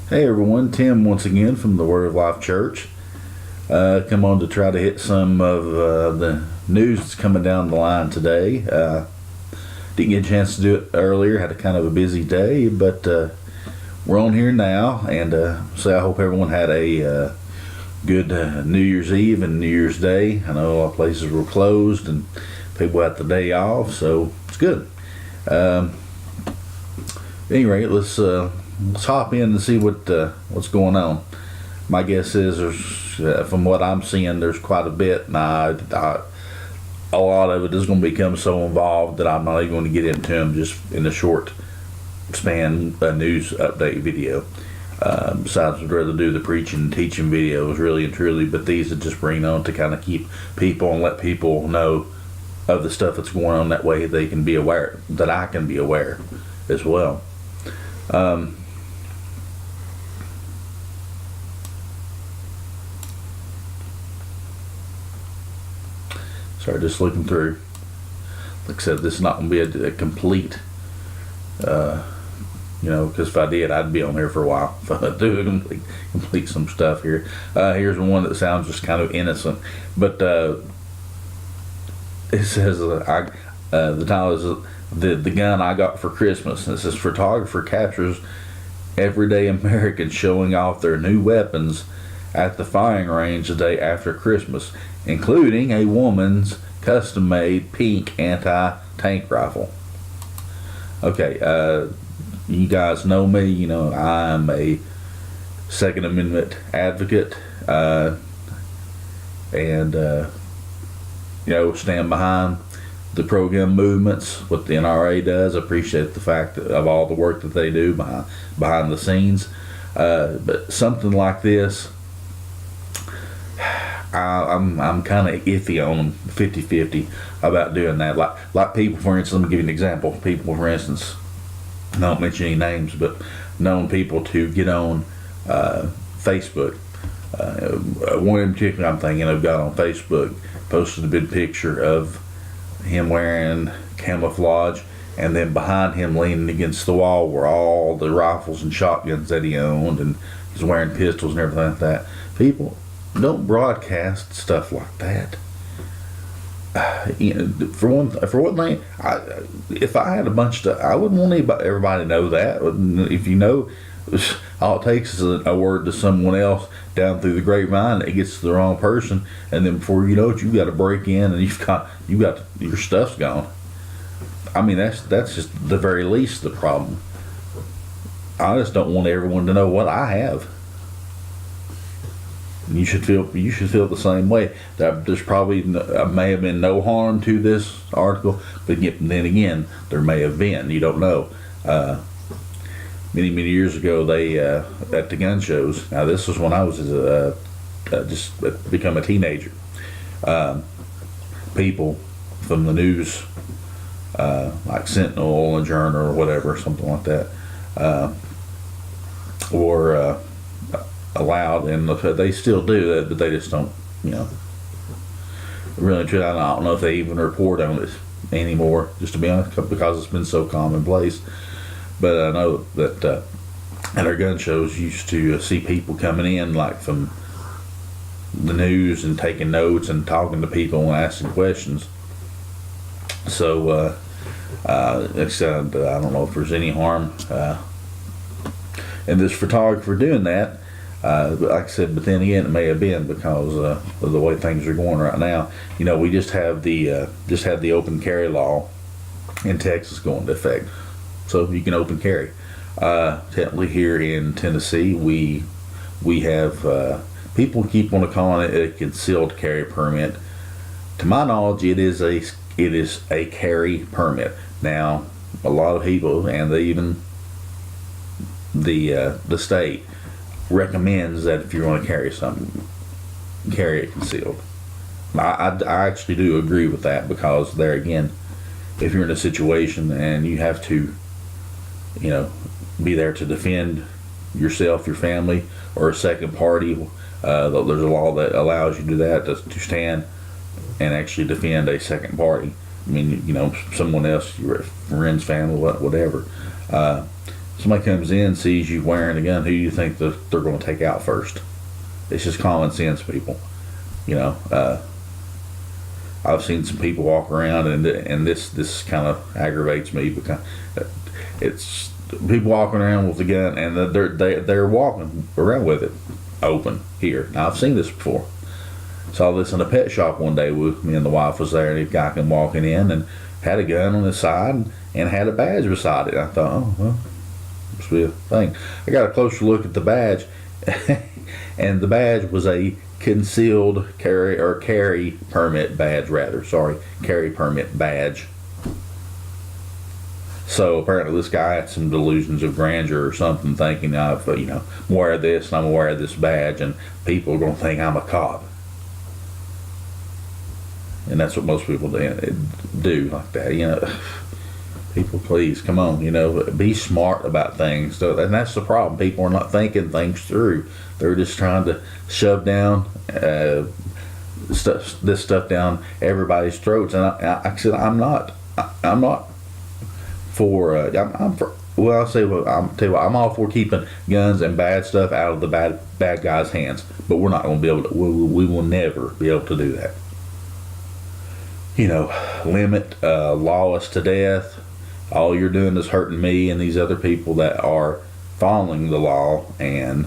Hey everyone, Tim once again from the Word of Life Church. Come on to try to hit some of the news that's coming down the line today. Didn't get a chance to do it earlier, had a kind of a busy day, but we're on here now, and so I hope everyone had a good New Year's Eve and New Year's Day. I know a lot of places were closed and people had the day off, so it's good. Anyway, let's hop in and see what's going on. My guess is there's, from what I'm seeing, there's quite a bit, and a lot of it is going to become so involved that I'm not even going to get into them just in a short span news update video. Besides, I'd rather do the preaching and teaching videos really and truly, but these are just bring on to kind of keep people and let people know of the stuff that's going on. That way they can be aware, that I can be aware as well. Sorry, just looking through. Like I said, this is not going to be a complete, because if I did, I'd be on here for a while. If I do complete some stuff here. Here's one that sounds just kind of innocent, but it says, the title is the gun I got for Christmas. And it says, photographer captures everyday Americans showing off their new weapons at the firing range the day after Christmas, including a woman's custom-made pink anti-tank rifle. Okay, you guys know me. You know I'm a Second Amendment advocate, and stand behind the pro-gun movements, what the NRA does. I appreciate the fact of all the work that they do behind the scenes. But something like this, I'm kind of iffy on 50-50 about doing that. Like people, for instance, let me give you an example. People, for instance, I don't mention any names, but known people to get on Facebook. One in particular I'm thinking of got on Facebook, posted a big picture of him wearing camouflage, and then behind him leaning against the wall were all the rifles and shotguns that he owned, and he's wearing pistols and everything like that. People, don't broadcast stuff like that. For one thing, if I had a bunch of stuff, I wouldn't want everybody to know that. If you know, all it takes is a word to someone else down through the grapevine, it gets to the wrong person, and then before you know it, you've got to break in, and you've got your stuff's gone. I mean, that's just the very least the problem. I just don't want everyone to know what I have. You should feel the same way. There's probably may have been no harm to this article, but then again, there may have been. You don't know. Many years ago, they at the gun shows. Now, this was when I was just become a teenager. People from the news, like Sentinel and Journal or whatever, something like that, were allowed, and they still do that, but they just don't, really true. I don't know if they even report on it anymore, just to be honest, because it's been so commonplace. But I know that at our gun shows, you used to see people coming in like from the news and taking notes and talking to people and asking questions. So except I don't know if there's any harm in this photographer doing that. But like I said, but then again, it may have been because of the way things are going right now. We just had the open carry law in Texas go into effect, so you can open carry. Technically, here in Tennessee, we have people keep on calling it a concealed carry permit. To my knowledge, it is a carry permit. Now, a lot of people, and even the state recommends that if you're going to carry something, carry it concealed. I actually do agree with that, because there again, if you're in a situation and you have to, be there to defend yourself, your family, or a second party, there's a law that allows you to do that, to stand and actually defend a second party. I mean, someone else, your friend's family, whatever. Somebody comes in, sees you wearing a gun, who do you think that they're going to take out first? It's just common sense, people. I've seen some people walk around, and this kind of aggravates me because it's people walking around with a gun, and they're walking around with it open here. Now, I've seen this before. Saw this in a pet shop one day. Me and the wife was there, and a guy came walking in and had a gun on his side and had a badge beside it. I thought, oh well, must be a thing. I got a closer look at the badge, and the badge was a concealed carry permit badge, carry permit badge. So apparently this guy had some delusions of grandeur or something, thinking I'm aware of this and I'm aware of this badge, and people are going to think I'm a cop. And that's what most people do like that. People, please, come on, be smart about things. And that's the problem. People are not thinking things through. They're just trying to shove down this stuff down everybody's throats. And I said, I'm not for. I'm for. Well, I'll say. Well, I'm all for keeping guns and bad stuff out of the bad guys' hands. But we're not going to be able to. We will never be able to do that. Limit law us to death. All you're doing is hurting me and these other people that are following the law, and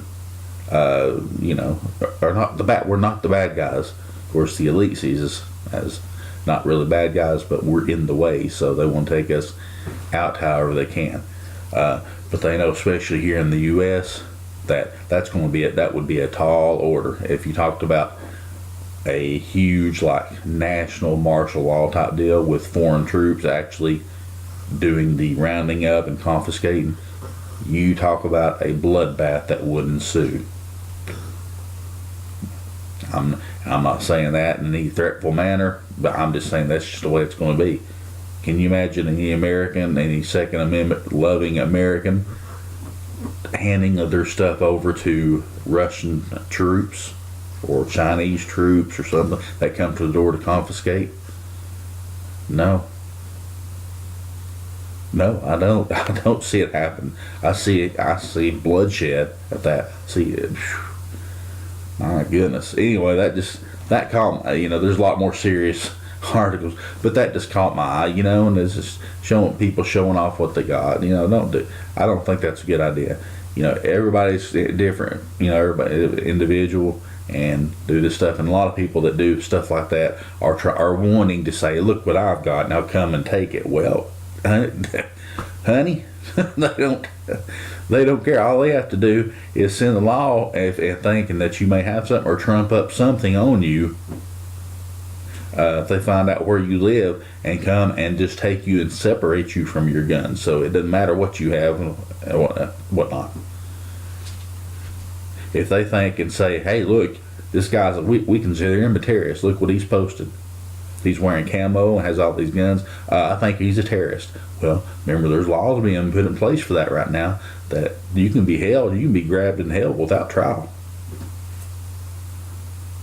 are not we're not the bad guys. Of course, the elite sees us as not really bad guys, but we're in the way, so they want to take us out however they can. But they know, especially here in the U.S., that would be a tall order. If you talked about a huge national martial law type deal with foreign troops actually doing the rounding up and confiscating, you talk about a bloodbath that would ensue. I'm not saying that in any threatful manner, but I'm just saying that's just the way it's going to be. Can you imagine any Second Amendment loving American handing their stuff over to Russian troops or Chinese troops or something that come to the door to confiscate? No, I don't see it happen. I see bloodshed at that. See it. My goodness. Anyway, that caught there's a lot more serious articles, but that just caught my eye, and it's just people showing off what they got. I don't think that's a good idea. Everybody's different. Everybody individual, and do this stuff. And a lot of people that do stuff like that are wanting to say, "Look what I've got. Now come and take it." Well, honey, they don't care. All they have to do is send the law if thinking that you may have something or trump up something on you. If they find out where you live and come and just take you and separate you from your gun, so it doesn't matter what you have and whatnot. If they think and say, "Hey, look, this guy's we consider him a terrorist. Look what he's posted. He's wearing camo and has all these guns. I think he's a terrorist." Well, remember, there's laws being put in place for that right now, that you can be held, you can be grabbed and held without trial.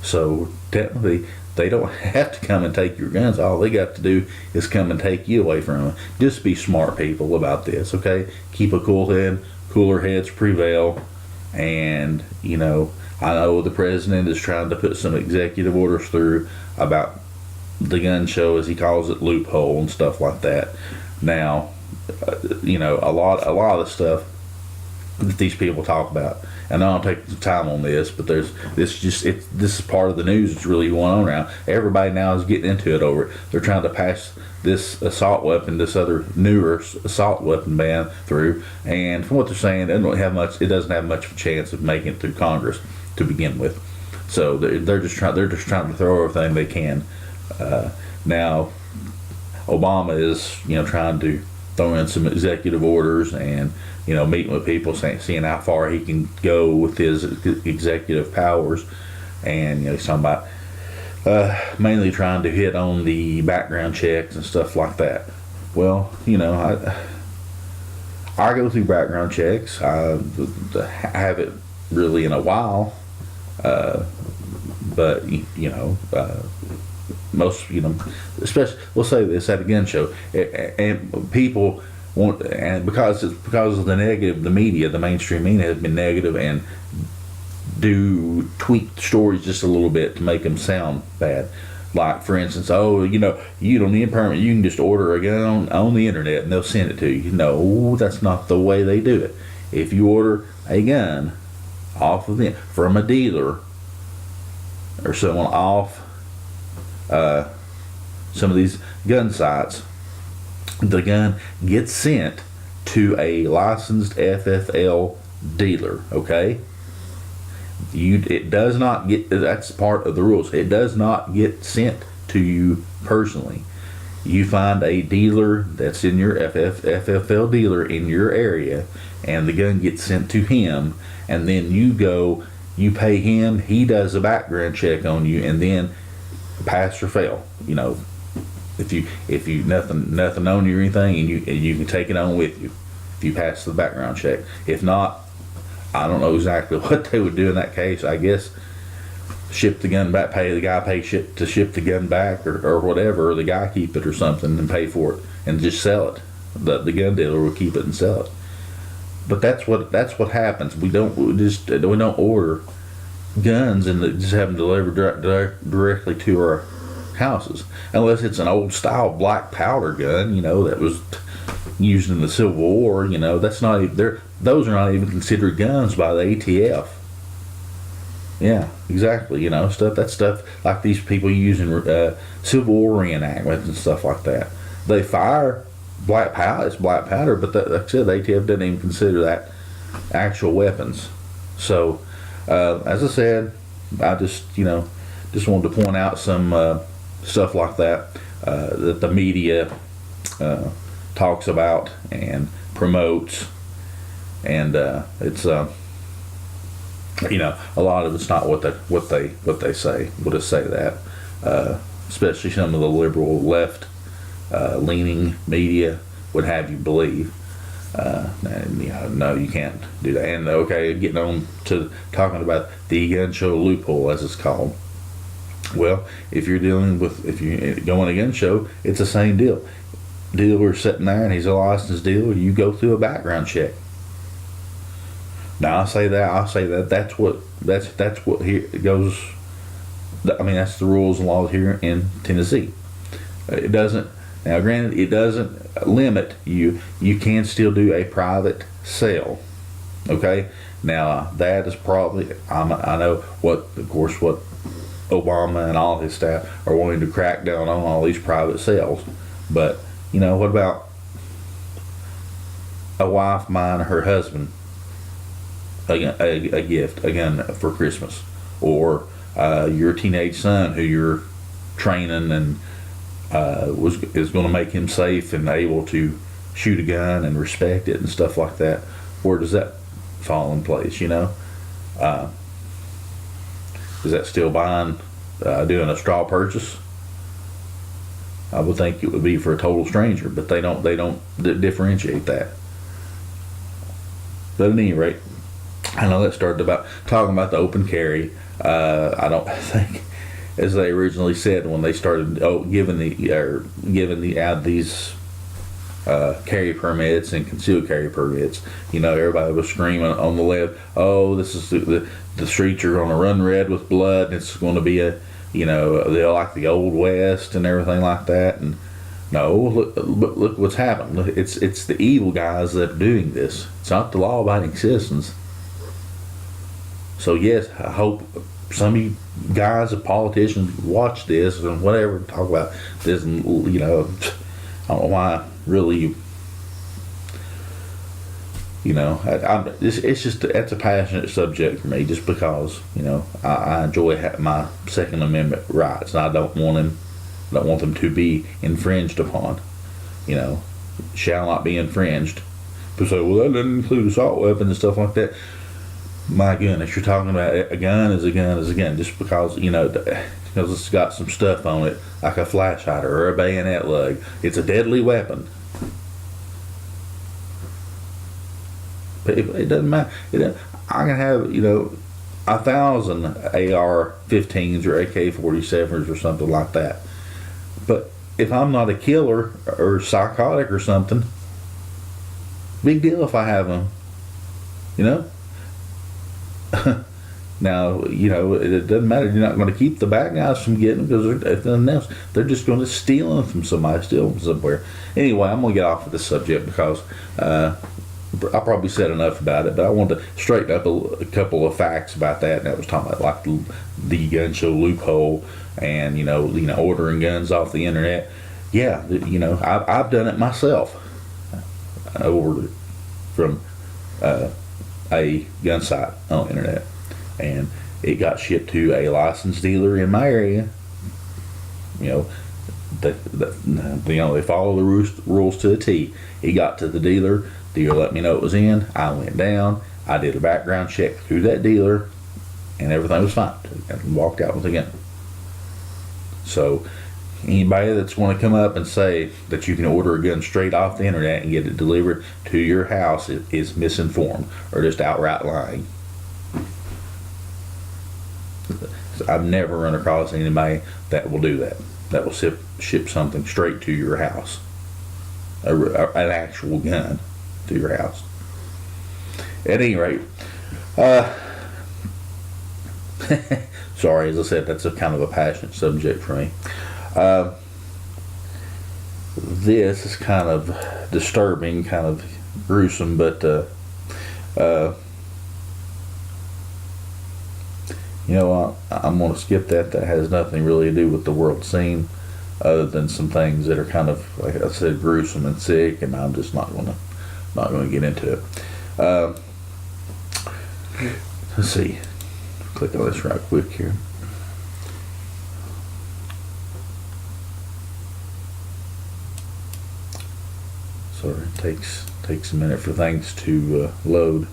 So technically, they don't have to come and take your guns. All they got to do is come and take you away from them. Just be smart, people, about this, okay? Keep a cool head. Cooler heads prevail. And, I know the president is trying to put some executive orders through about the gun show, as he calls it, loophole and stuff like that. Now, a lot of the stuff that these people talk about, and I don't take the time on this, but this is part of the news that's really going on around. Everybody now is getting into it over it. They're trying to pass this this other newer assault weapon ban through, and from what they're saying, it doesn't have much of a chance of making it through Congress to begin with. So they're just trying to throw everything they can. Now, Obama is trying to throw in some executive orders and meeting with people, seeing how far he can go with his executive powers, and he's talking about mainly trying to hit on the background checks and stuff like that. Well, I go through background checks. I haven't really in a while, but most especially, we'll say this at a gun show, and people and because it's because of the negative, the media, the mainstream media has been negative and do tweak stories just a little bit to make them sound bad. Like, for instance, oh, you don't need a permit. You can just order a gun on the internet and they'll send it to you. No, that's not the way they do it. If you order a gun off of them from a dealer or someone off some of these gun sites, the gun gets sent to a licensed FFL dealer. Okay. It does not get, that's part of the rules. It does not get sent to you personally. You find a dealer that's in your FFL dealer in your area, and the gun gets sent to him, and then you pay him, he does a background check on you, and then pass or fail. If you nothing on you or anything, and you can take it on with you if you pass the background check. If not, I don't know exactly what they would do in that case. I guess ship the gun back, pay the guy to ship the gun back or whatever, or the guy keep it or something and pay for it and just sell it. The gun dealer will keep it and sell it. But that's what happens. We don't order guns and just have them delivered directly to our houses, unless it's an old style black powder gun, that was used in the Civil War. That's not even, those are not even considered guns by the ATF. Yeah, exactly. Stuff like these people use in Civil War reenactments and stuff like that. They fire black powder. It's black powder, but like I said, the ATF doesn't even consider that actual weapons. So, as I said, I just wanted to point out some stuff like that that the media talks about and promotes, and it's a lot of it's not what they say. We'll just say that, especially some of the liberal left leaning media would have you believe. No, you can't do that. And okay, getting on to talking about the gun show loophole, as it's called. Well, if you go on a gun show, it's the same deal. Dealer's sitting there and he's a licensed dealer. You go through a background check. Now I say that that's what here goes. I mean, that's the rules and laws here in Tennessee. It doesn't. Now, granted, it doesn't limit you. You can still do a private sale. Okay. Now that is probably, I know what Obama and all his staff are wanting to crack down on all these private sales. But what about a wife buying her husband a gift, a gun for Christmas, or your teenage son who you're training and is going to make him safe and able to shoot a gun and respect it and stuff like that? Where does that fall in place? Is that still doing a straw purchase? I would think it would be for a total stranger, but they don't differentiate that. But at any rate, I know that started talking about the open carry. I don't think, as they originally said when they started giving out these carry permits and concealed carry permits, everybody was screaming on the left, oh, this is the streets are going to run red with blood, and it's going to be they're like the Old West and everything like that. And no, look what's happened. It's the evil guys that are doing this. It's not the law-abiding citizens. So yes, I hope some of you guys, the politicians, watch this and whatever, talk about this, and I don't know why really it's just, that's a passionate subject for me, just because I enjoy my Second Amendment rights, and I don't want them to be infringed upon. Shall not be infringed. People say, well, that doesn't include assault weapons and stuff like that. My goodness, you're talking about a gun is a gun is a gun, just because because it's got some stuff on it, like a flash hider or a bayonet lug. It's a deadly weapon. But it doesn't matter. I can have 1,000 AR-15s or AK-47s or something like that. But if I'm not a killer or psychotic or something, big deal if I have them, you know? Now, you know, it doesn't matter. You're not going to keep the bad guys from getting them, because if nothing else, they're just going to steal them from somebody, steal them somewhere. Anyway, I'm going to get off of this subject because I probably said enough about it, but I wanted to straighten up a couple of facts about that. And I was talking about like the gun show loophole and, you know, ordering guns off the internet. Yeah, you know, I've done it myself. I ordered from a gun site on the internet, and it got shipped to a licensed dealer in my area. You know, they follow the rules to a T. It got to the dealer. Dealer let me know it was in. I went down. I did a background check through that dealer, and everything was fine. And walked out with a gun. So anybody that's going to come up and say that you can order a gun straight off the internet and get it delivered to your house is misinformed or just outright lying. I've never run across anybody that will do that. That will ship something straight to your house. An actual gun to your house. At any rate, sorry, as I said, that's a kind of a passionate subject for me. This is kind of disturbing, kind of gruesome, but you know, I'm going to skip that. That has nothing really to do with the world scene, other than some things that are kind of, like I said, gruesome and sick, and I'm just not going to get into it. Let's see. Click on this right quick here. Sorry, it takes a minute for things to load.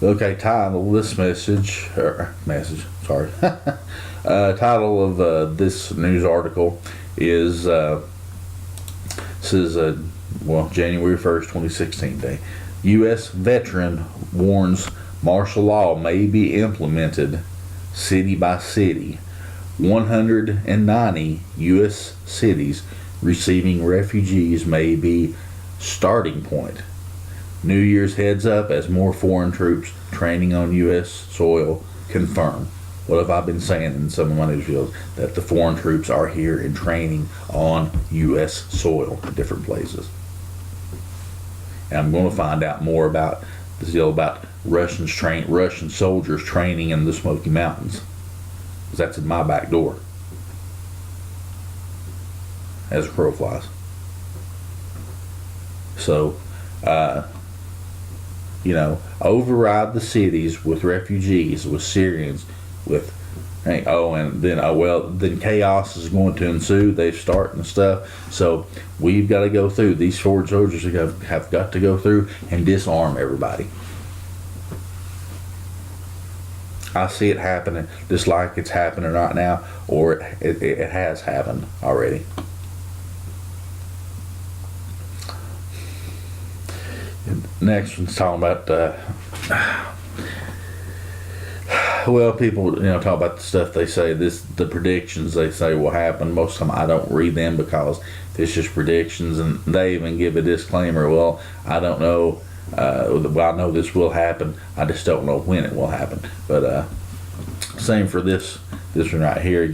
Okay, title of this title of this news article is says January 1st, 2016 day. U.S. veteran warns martial law may be implemented city by city. 190 U.S. cities receiving refugees may be starting point. New Year's heads up as more foreign troops training on U.S. soil confirm. What have I been saying in some of my news videos? That the foreign troops are here and training on U.S. soil in different places. And I'm going to find out more about this deal about Russian soldiers training in the Smoky Mountains. Because that's in my back door. As a crow flies. So, you know, override the cities with refugees, with Syrians, with then chaos is going to ensue. They're starting stuff, so we've got to go through. These foreign soldiers have got to go through and disarm everybody. I see it happening, just like it's happening right now, or it has happened already. Next one's talking about people talk about the stuff they say, the predictions they say will happen. Most of the time I don't read them because it's just predictions, and they even give a disclaimer, well, I don't know, well, I know this will happen, I just don't know when it will happen. But same for this one right here,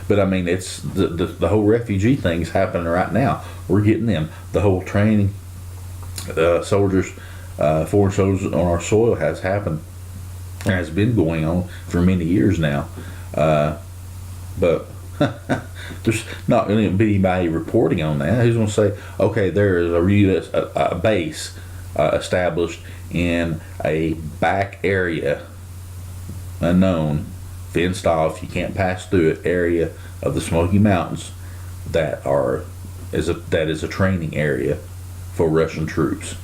but I mean, it's the whole refugee thing's happening right now. We're getting them. The whole training soldiers, foreign soldiers on our soil has happened, has been going on for many years now, but there's not going to be anybody reporting on that. Who's going to say, okay, there is a U.S. a base established in a back area, unknown, fenced off, you can't pass through it, area of the Smoky Mountains that is a training area for Russian troops.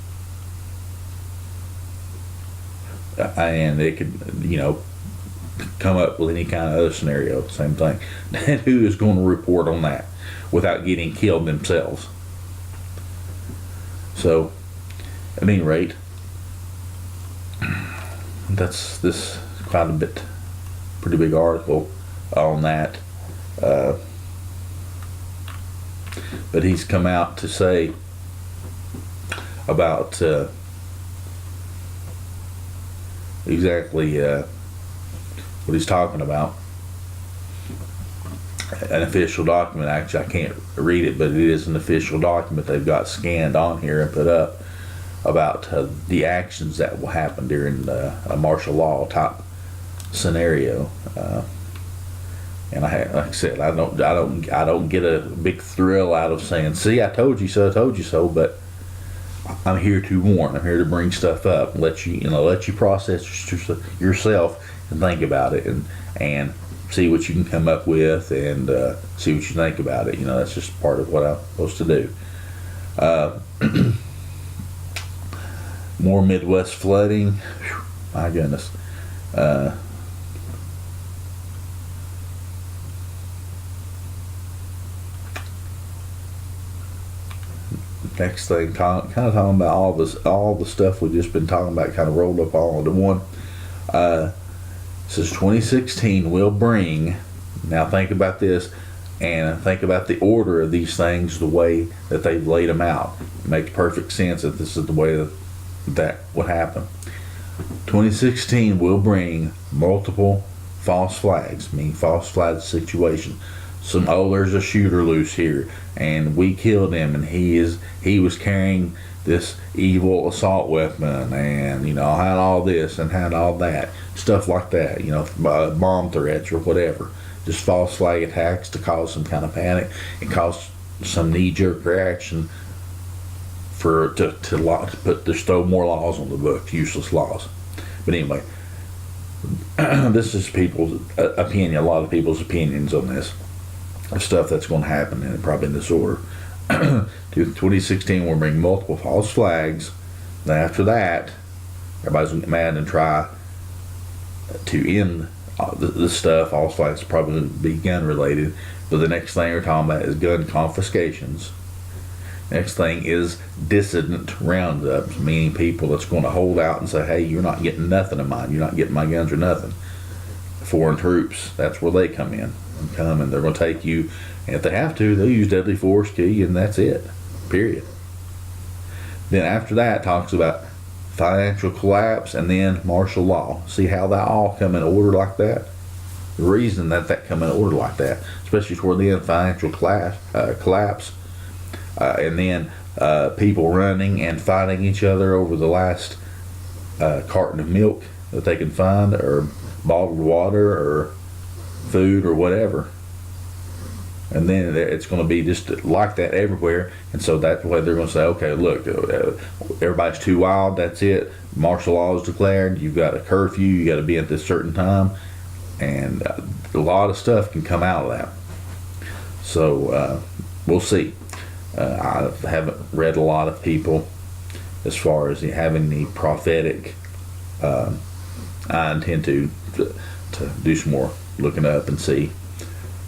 And they could, come up with any kind of other scenario, same thing. And who is going to report on that without getting killed themselves? So, at any rate, that's this quite a bit pretty big article on that. But he's come out to say about exactly what he's talking about. An official document. Actually, I can't read it, but it is an official document they've got scanned on here and put up about the actions that will happen during a martial law type scenario. And like I said, I don't get a big thrill out of saying, "See, I told you so, I told you so." But I'm here to warn. I'm here to bring stuff up, let you process yourself and think about it, and see what you can come up with, and see what you think about it. That's just part of what I'm supposed to do. More Midwest flooding. Whew, my goodness. Next thing, kind of talking about all the stuff we've just been talking about, kind of rolled up all into one. Says 2016 will bring. Now think about this, and think about the order of these things, the way that they've laid them out. It makes perfect sense that this is the way that would happen. 2016 will bring multiple false flags, meaning false flag situation. There's a shooter loose here, and we killed him, and he was carrying this evil assault weapon, and had all this and had all that stuff like that, bomb threats or whatever, just false flag attacks to cause some kind of panic and cause some knee-jerk reaction to throw more laws on the books, useless laws. But anyway, this is people's opinion, a lot of people's opinions on this stuff that's going to happen, and probably in this order. 2016 will bring multiple false flags. Then after that, everybody's going to get mad and try to end this stuff. False flags probably going to be gun related. But the next thing we're talking about is gun confiscations. Next thing is dissident roundups, meaning people that's going to hold out and say, "Hey, you're not getting nothing of mine. You're not getting my guns or nothing." Foreign troops, that's where they come in. And they're going to take you, and if they have to, they'll use deadly force, kill you, and that's it. Period. Then after that, talks about financial collapse and then martial law. See how that all come in order like that? The reason that come in order like that, especially toward the end, financial collapse, and then people running and fighting each other over the last carton of milk that they can find, or bottled water, or food, or whatever. And then it's going to be just like that everywhere. And so that's why they're going to say, okay, look, everybody's too wild, that's it. Martial law is declared, you've got a curfew, you got to be at this certain time. And a lot of stuff can come out of that. So we'll see. I haven't read a lot of people as far as having the prophetic. I intend to do some more looking up and see.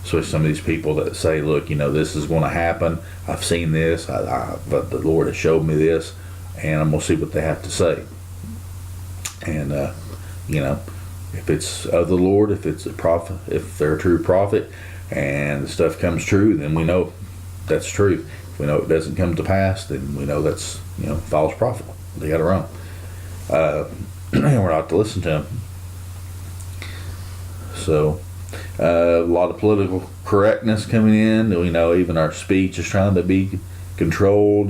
So some of these people that say, look, this is going to happen. I've seen this. But the Lord has showed me this, and I'm going to see what they have to say. And if it's of the Lord, if it's a prophet, if they're a true prophet, and the stuff comes true, then we know that's true. If we know it doesn't come to pass, then we know that's false prophet. They got it wrong. We're not to listen to them. So. A lot of political correctness coming in. Even our speech is trying to be controlled.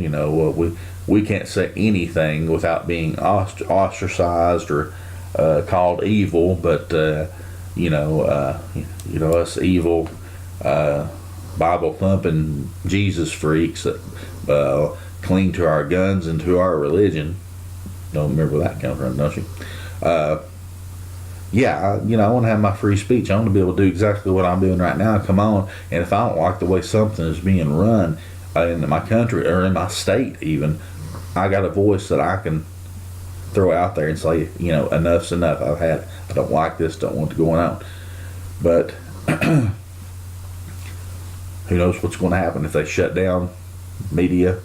We can't say anything without being ostracized or called evil. But us evil Bible thumping Jesus freaks that cling to our guns and to our religion. Don't remember where that came from, don't you? I want to have my free speech. I want to be able to do exactly what I'm doing right now. Come on. And if I don't like the way something is being run in my country or in my state even, I got a voice that I can throw out there and say, enough's enough. I don't like this, don't want it going on. But who knows what's going to happen if they shut down media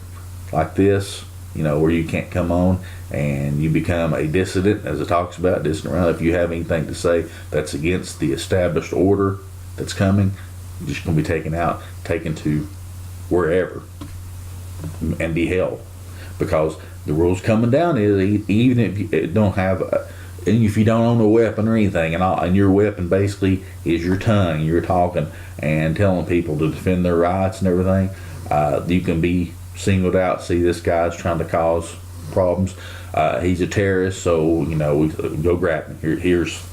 like this. where you can't come on, and you become a dissident, as it talks about, dissident around. If you have anything to say that's against the established order that's coming, you're just going to be taken to wherever and be held. Because the rules coming down is, even if you don't have, and if you don't own a weapon or anything, and your weapon basically is your tongue, you're talking and telling people to defend their rights and everything, you can be singled out. See, this guy's trying to cause problems. He's a terrorist, so we go grab him. Here's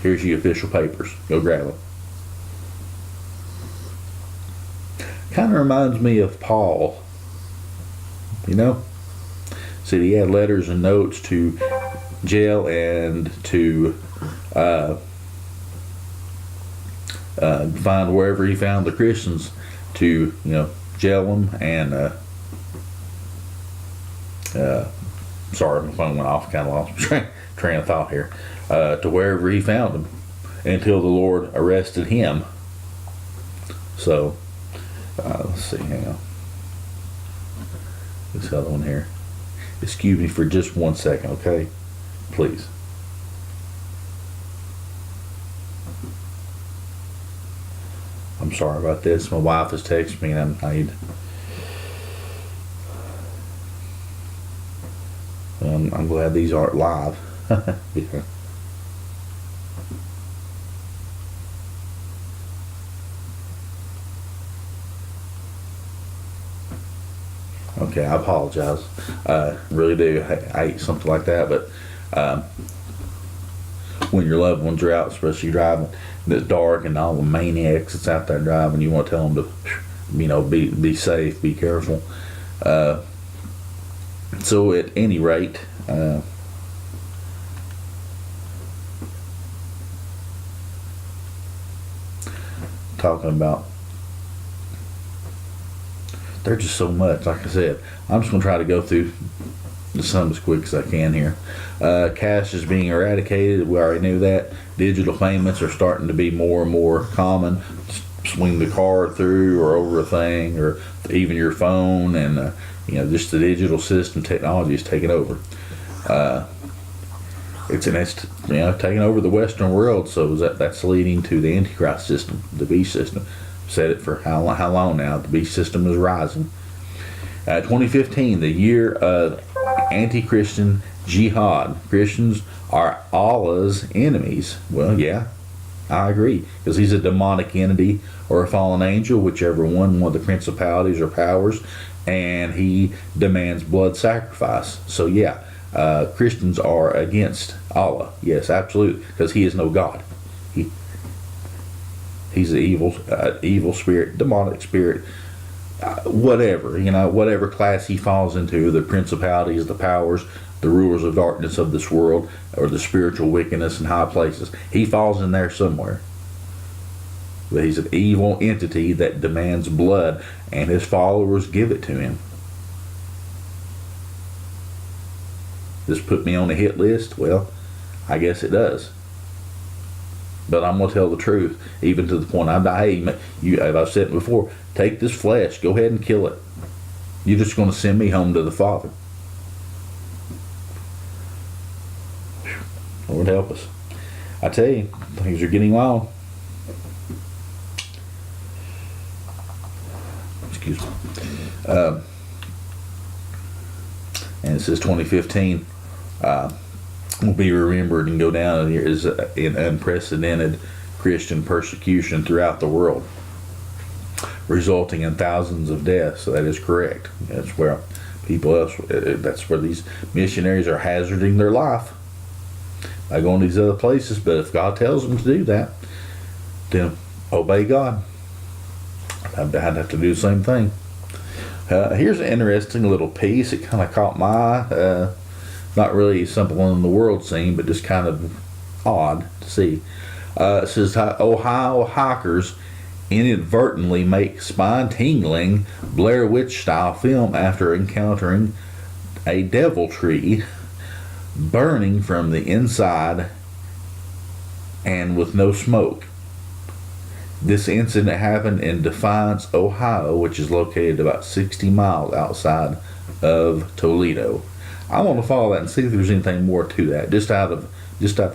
your official papers. Go grab him. Kind of reminds me of Paul. Said he had letters and notes to jail and to find wherever he found the Christians, to jail them and sorry, my phone went off. Kind of lost my train of thought here. To wherever he found them until the Lord arrested him. So let's see. Hang on. This other one here. Excuse me for just 1 second, okay? Please. I'm sorry about this. My wife has texted me, and I'm glad these aren't live. Yeah. Okay, I apologize. Really do. I hate something like that, but when your loved ones are out, especially driving, and it's dark, and all the maniacs that's out there driving, you want to tell them to, be safe, be careful. So at any rate, talking about, there's just so much. Like I said, I'm just going to try to go through some as quick as I can here. Cash is being eradicated. We already knew that. Digital payments are starting to be more and more common. Swing the card through or over a thing, or even your phone, and just the digital system technology is taking over. It's taking over the Western world. So that's leading to the Antichrist system, the beast system. Said it for how long now? The beast system is rising. 2015, the year of anti-Christian jihad. Christians are Allah's enemies. Well, yeah, I agree, because he's a demonic entity or a fallen angel, whichever one of the principalities or powers, and he demands blood sacrifice. So yeah, Christians are against Allah. Yes, absolutely, because he is no God. He's an evil spirit, demonic spirit, whatever class he falls into, the principalities, the powers, the rulers of darkness of this world, or the spiritual wickedness in high places. He falls in there somewhere. But he's an evil entity that demands blood, and his followers give it to him. Does this put me on a hit list? Well, I guess it does. But I'm going to tell the truth, even to the point as I've said before, take this flesh, go ahead and kill it. You're just going to send me home to the Father. Lord help us. I tell you, things are getting wild. Excuse me. And it says 2015. Will be remembered and go down as an unprecedented Christian persecution throughout the world, resulting in thousands of deaths. So that is correct. That's where that's where these missionaries are hazarding their life by going to these other places. But if God tells them to do that, then obey God. I'd have to do the same thing. Here's an interesting little piece. It kind of caught my eye. Not really something on the world scene, but just kind of odd to see. It says Ohio hikers inadvertently make spine-tingling Blair Witch-style film after encountering a devil tree burning from the inside and with no smoke. This incident happened in Defiance, Ohio, which is located about 60 miles outside of Toledo. I want to follow that and see if there's anything more to that, just out of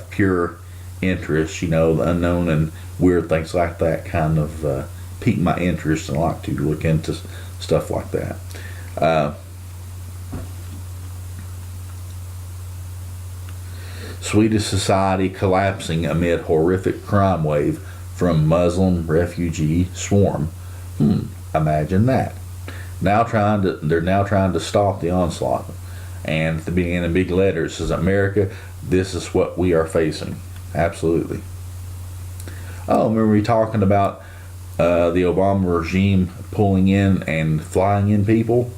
pure interest. The unknown and weird things like that kind of pique my interest, and I like to look into stuff like that. Swedish society collapsing amid horrific crime wave from Muslim refugee swarm. Imagine that. They're now trying to stop the onslaught. And at the beginning, in big letters, it says, America, this is what we are facing. Absolutely. Oh, remember we talking about the Obama regime pulling in and flying in people?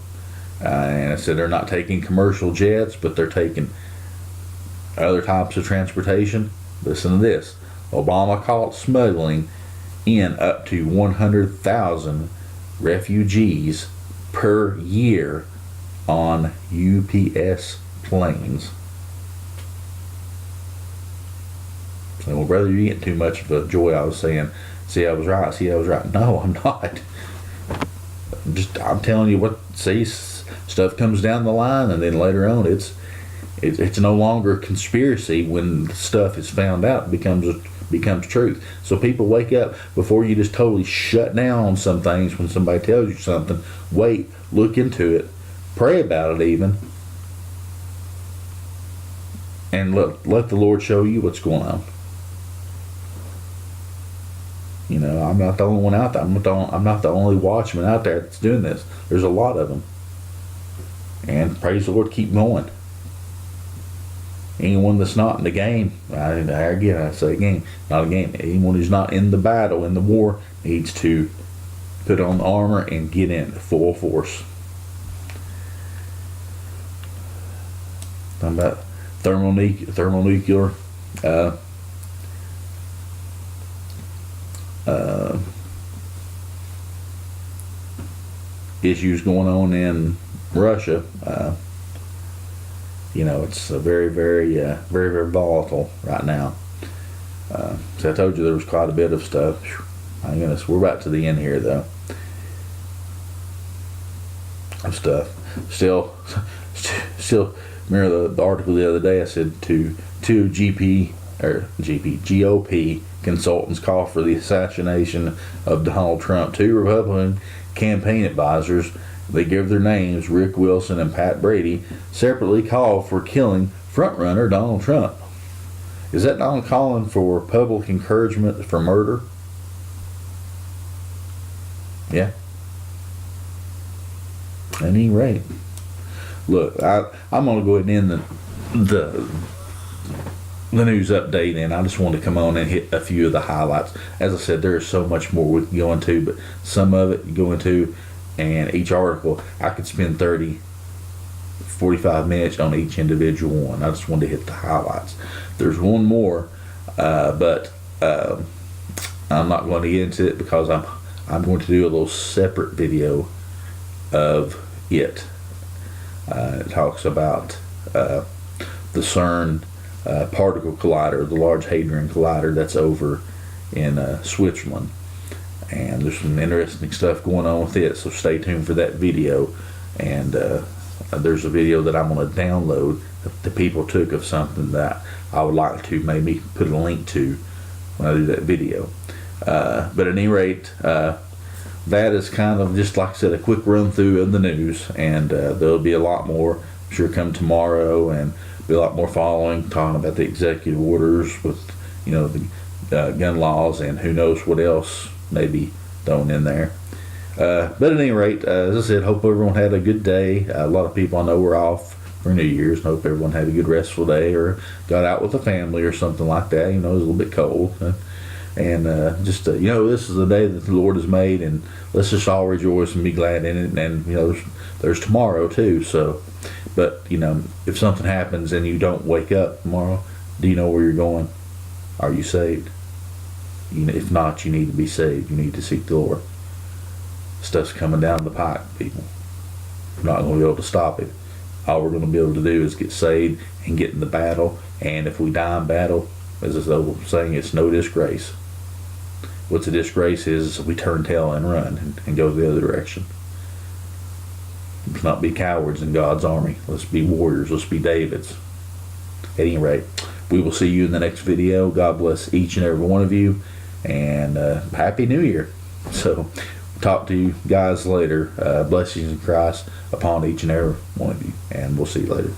And I said they're not taking commercial jets, but they're taking other types of transportation. Listen to this. Obama caught smuggling in up to 100,000 refugees per year on UPS planes. So, well, brother, you're getting too much of a joy. I was saying, see, I was right. No, I'm not. I'm telling you what. See, stuff comes down the line, and then later on, it's no longer a conspiracy when stuff is found out. It becomes truth. So people wake up before you just totally shut down on some things. When somebody tells you something, wait, look into it, pray about it even, and let the Lord show you what's going on. I'm not the only one out there. I'm not the only watchman out there that's doing this. There's a lot of them. And praise the Lord, keep going. Anyone that's not in the game, I say again, not a game. Anyone who's not in the battle, in the war, needs to put on the armor and get in full force. Talking about thermonuclear issues going on in Russia. It's very, very, very, very volatile right now. So I told you there was quite a bit of stuff. My goodness, we're about to the end here, though. Of stuff. Still, remember the article the other day? I said two GOP consultants call for the assassination of Donald Trump. Two Republican campaign advisors, they give their names, Rick Wilson and Pat Brady, separately call for killing frontrunner Donald Trump. Is that Donald calling for public encouragement for murder? Yeah. At any rate. Look, I'm going to go ahead and end the news update, and I just wanted to come on and hit a few of the highlights. As I said, there is so much more we can go into, but some of it you go into, and each article, I could spend 45 minutes on each individual one. I just wanted to hit the highlights. There's one more, but I'm not going to get into it because I'm going to do a little separate video of it. It talks about the CERN particle collider, the Large Hadron Collider that's over in Switzerland. And there's some interesting stuff going on with it, so stay tuned for that video. And there's a video that I'm going to download that the people took of something that I would like to maybe put a link to when I do that video. But at any rate, that is kind of, just like I said, a quick run through of the news, and there'll be a lot more, I'm sure, come tomorrow, and be a lot more following, talking about the executive orders with, the gun laws, and who knows what else may be thrown in there. But at any rate, as I said, hope everyone had a good day. A lot of people I know were off for New Year's, and hope everyone had a good restful day, or got out with the family or something like that. It was a little bit cold. And this is the day that the Lord has made, and let's just all rejoice and be glad in it. And there's tomorrow too. So, but if something happens and you don't wake up tomorrow, do you know where you're going? Are you saved? If not, you need to be saved. You need to seek the Lord. Stuff's coming down the pike, people. We're not going to be able to stop it. All we're going to be able to do is get saved and get in the battle. And if we die in battle, as the old saying, it's no disgrace. What's a disgrace is we turn tail and run and go the other direction. Let's not be cowards in God's army. Let's be warriors. Let's be Davids. At any rate, we will see you in the next video. God bless each and every one of you, and Happy New Year. So, talk to you guys later. Blessings in Christ upon each and every one of you, and we'll see you later.